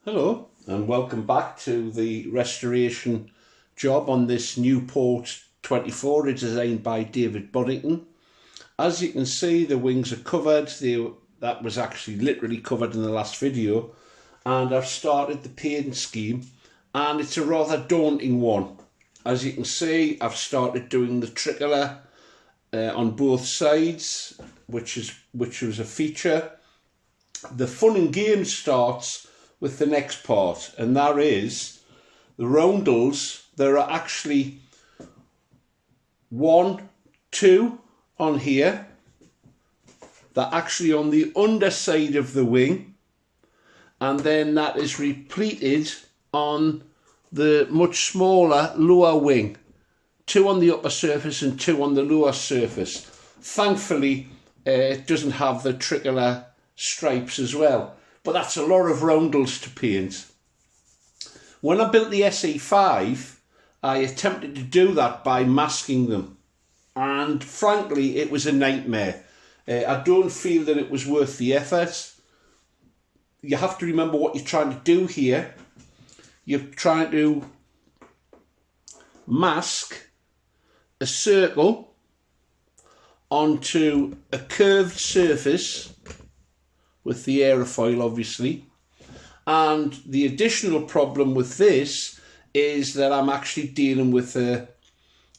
Hello and welcome back to the restoration job on this Nieuport 24 designed by David Boddington. As you can see, the wings are covered. That was actually literally covered in the last video, and I've started the paint scheme, and it's a rather daunting one. As you can see, I've started doing the tricolour on both sides, which was a feature. The fun and game starts with the next part, and that is the roundels. There are actually 1, 2 on here. They're actually on the underside of the wing, and then that is repeated on the much smaller lower wing. 2 on the upper surface and 2 on the lower surface. Thankfully, it doesn't have the tricolour stripes as well. But that's a lot of roundels to paint. When I built the SE5, I attempted to do that by masking them. And frankly, it was a nightmare. I don't feel that it was worth the effort. You have to remember what you're trying to do here. You're trying to mask a circle onto a curved surface with the aerofoil, obviously. And the additional problem with this is that I'm actually dealing with a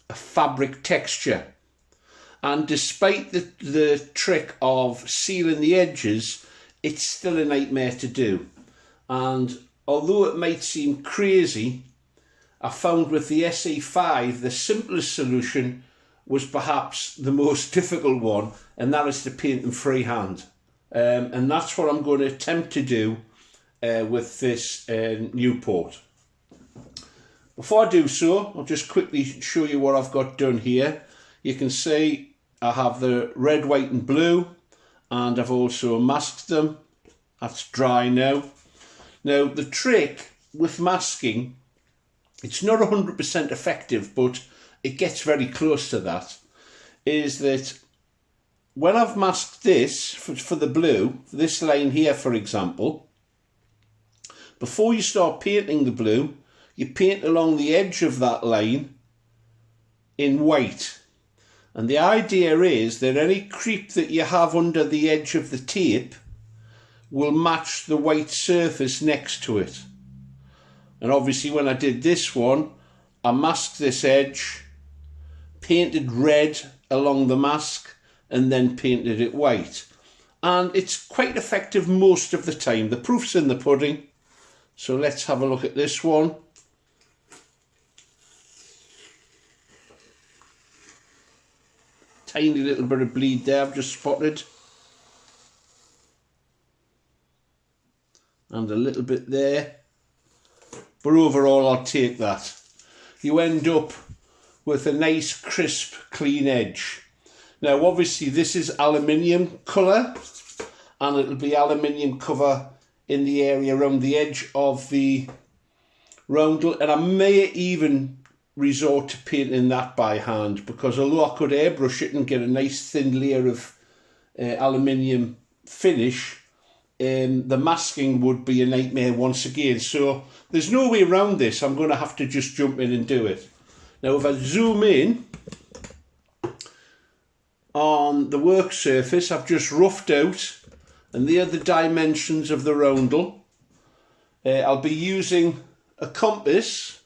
fabric texture. And despite the trick of sealing the edges, it's still a nightmare to do. And although it might seem crazy, I found with the SE5, the simplest solution was perhaps the most difficult one, and that is to paint them freehand. And that's what I'm going to attempt to do with this Nieuport. Before I do so, I'll just quickly show you what I've got done here. You can see I have the red, white and blue, and I've also masked them. That's dry now. Now the trick with masking, it's not 100% effective, but it gets very close to that, is that when I've masked this for the blue, this line here for example, before you start painting the blue, you paint along the edge of that line in white. And the idea is that any creep that you have under the edge of the tape will match the white surface next to it. And obviously when I did this one, I masked this edge, painted red along the mask, and then painted it white. And it's quite effective most of the time. The proof's in the pudding. So let's have a look at this one. Tiny little bit of bleed there I've just spotted. And a little bit there. But overall I'll take that. You end up with a nice crisp clean edge. Now obviously this is aluminium colour, and it'll be aluminium cover in the area around the edge of the roundel, and I may even resort to painting that by hand, because although I could airbrush it and get a nice thin layer of aluminium finish, the masking would be a nightmare once again. So there's no way around this. I'm going to have to just jump in and do it. Now if I zoom in on the work surface, I've just roughed out, and they are the dimensions of the roundel. I'll be using a compass.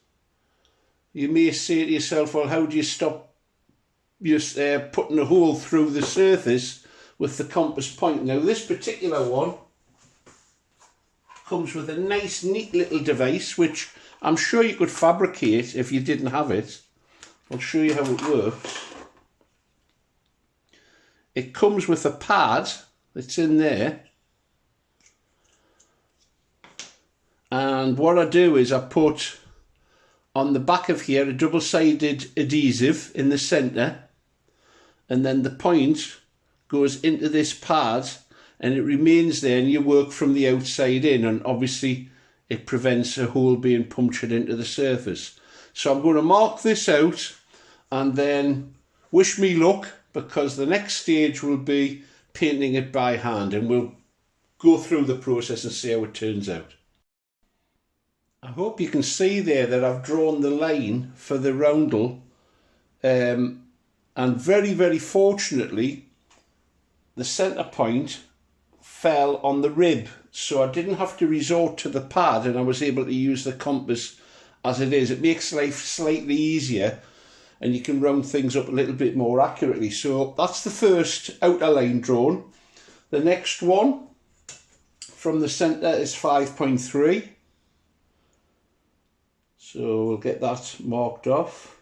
You may say to yourself, well, how do you stop just putting a hole through the surface with the compass point? Now this particular one comes with a nice neat little device, which I'm sure you could fabricate if you didn't have it. I'll show you how it works. It comes with a pad that's in there, and what I do is I put on the back of here a double-sided adhesive in the centre, and then the point goes into this pad and it remains there, and you work from the outside in, and obviously it prevents a hole being punctured into the surface. So I'm going to mark this out and then wish me luck, because the next stage will be painting it by hand, and we'll go through the process and see how it turns out. I hope you can see there that I've drawn the line for the roundel, and very, very fortunately the centre point fell on the rib, so I didn't have to resort to the pad and I was able to use the compass as it is. It makes life slightly easier and you can round things up a little bit more accurately. So that's the first outer line drawn. The next one from the centre is 5.3. So we'll get that marked off.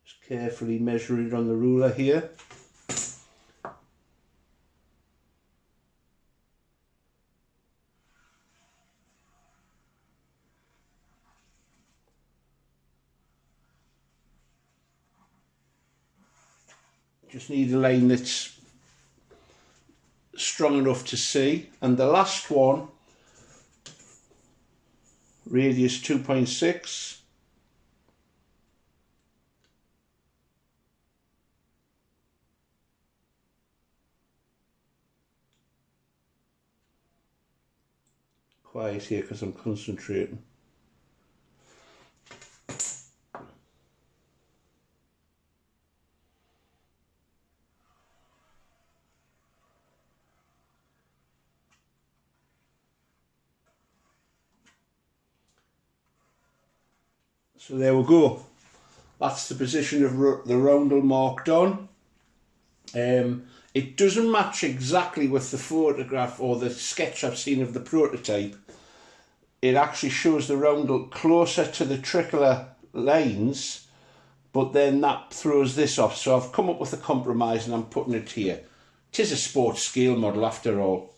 Just carefully measure it on the ruler here. Just need a line that's strong enough to see. And the last one, radius 2.6. Quiet here because I'm concentrating. So there we go. That's the position of the roundel marked on. It doesn't match exactly with the photograph or the sketch I've seen of the prototype. It actually shows the roundel closer to the tricolor lines, but then that throws this off. So I've come up with a compromise and I'm putting it here. It is a sports scale model after all.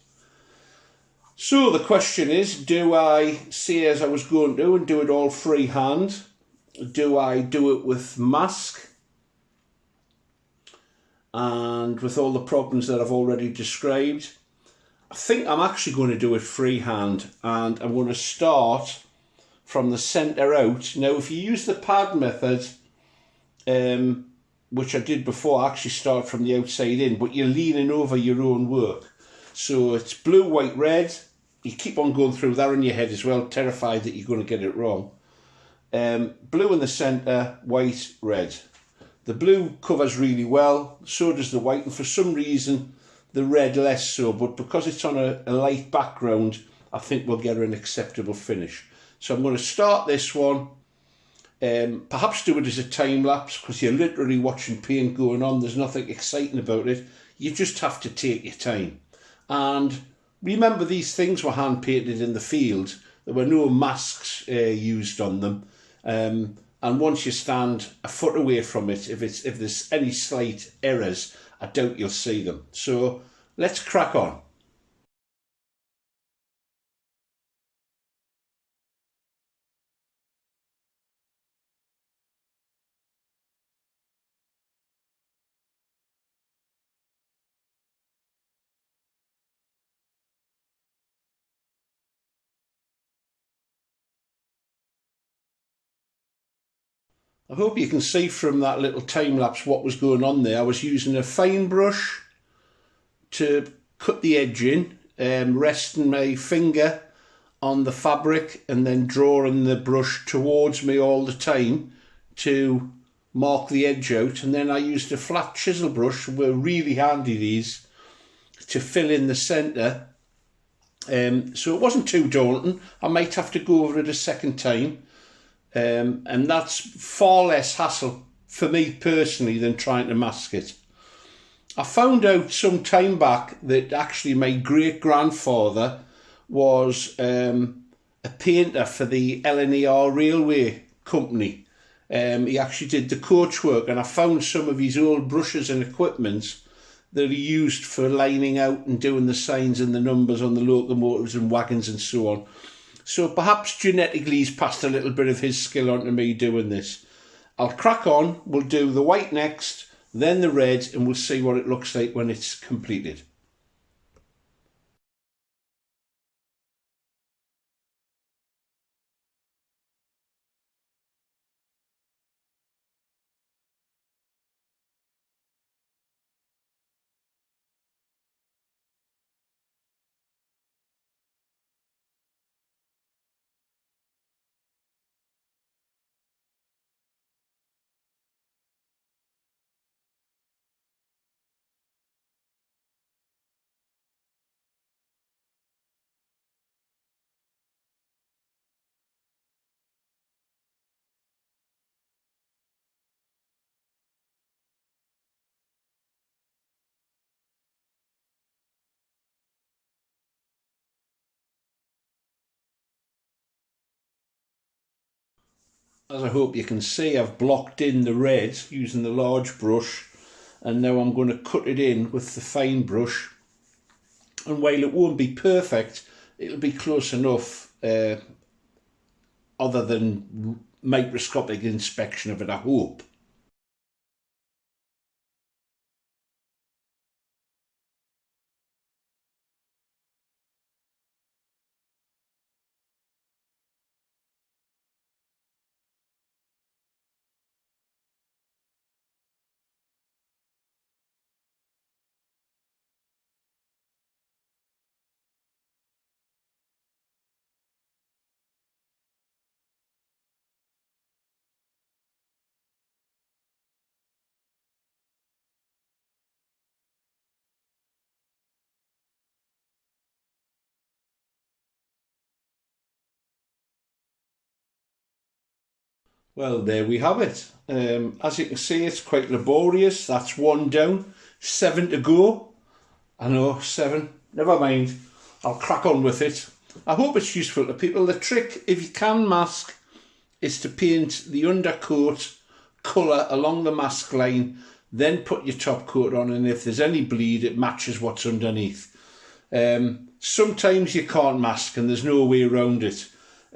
So the question is, do I say as I was going to and do it all freehand? Do I do it with mask and with all the problems that I've already described? I think I'm actually going to do it freehand, and I'm going to start from the centre out. Now if you use the pad method, which I did before, I actually start from the outside in, but you're leaning over your own work. So it's blue, white, red. You keep on going through that in your head as well, terrified that you're going to get it wrong. Blue in the centre, white, red. The blue covers really well, so does the white, and for some reason the red less so, but because it's on a light background, I think we'll get an acceptable finish. So I'm going to start this one, perhaps do it as a time lapse because you're literally watching paint going on. There's nothing exciting about it. You just have to take your time. And remember, these things were hand painted in the field. There were no masks used on them. And once you stand a foot away from it, if there's any slight errors, I doubt you'll see them. So let's crack on. I hope you can see from that little time lapse what was going on there. I was using a fine brush to cut the edge in, resting my finger on the fabric and then drawing the brush towards me all the time to mark the edge out. And then I used a flat chisel brush, were really handy these, to fill in the centre. So it wasn't too daunting. I might have to go over it a second time. And that's far less hassle for me personally than trying to mask it. I found out some time back that actually my great-grandfather was a painter for the LNER Railway Company. He actually did the coachwork, and I found some of his old brushes and equipment that he used for lining out and doing the signs and the numbers on the locomotives and wagons and so on. So perhaps genetically he's passed a little bit of his skill on to me doing this. I'll crack on, we'll do the white next, then the red, and we'll see what it looks like when it's completed. as I hope you can see, I've blocked in the red using the large brush, and now I'm going to cut it in with the fine brush. And while it won't be perfect, it'll be close enough other than microscopic inspection of it, I hope. Well, there we have it. As you can see, it's quite laborious. That's one down, 7 to go. I know, 7. Never mind. I'll crack on with it. I hope it's useful to people. The trick, if you can mask, is to paint the undercoat colour along the mask line, then put your top coat on, and if there's any bleed, it matches what's underneath. Sometimes you can't mask and there's no way around it.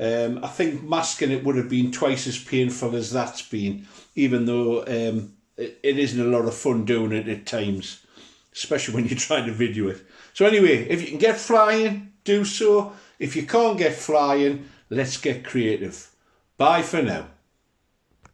I think masking it would have been twice as painful as that's been, even though it isn't a lot of fun doing it at times, especially when you're trying to video it. So anyway, if you can get flying, do so. If you can't get flying, let's get creative. Bye for now.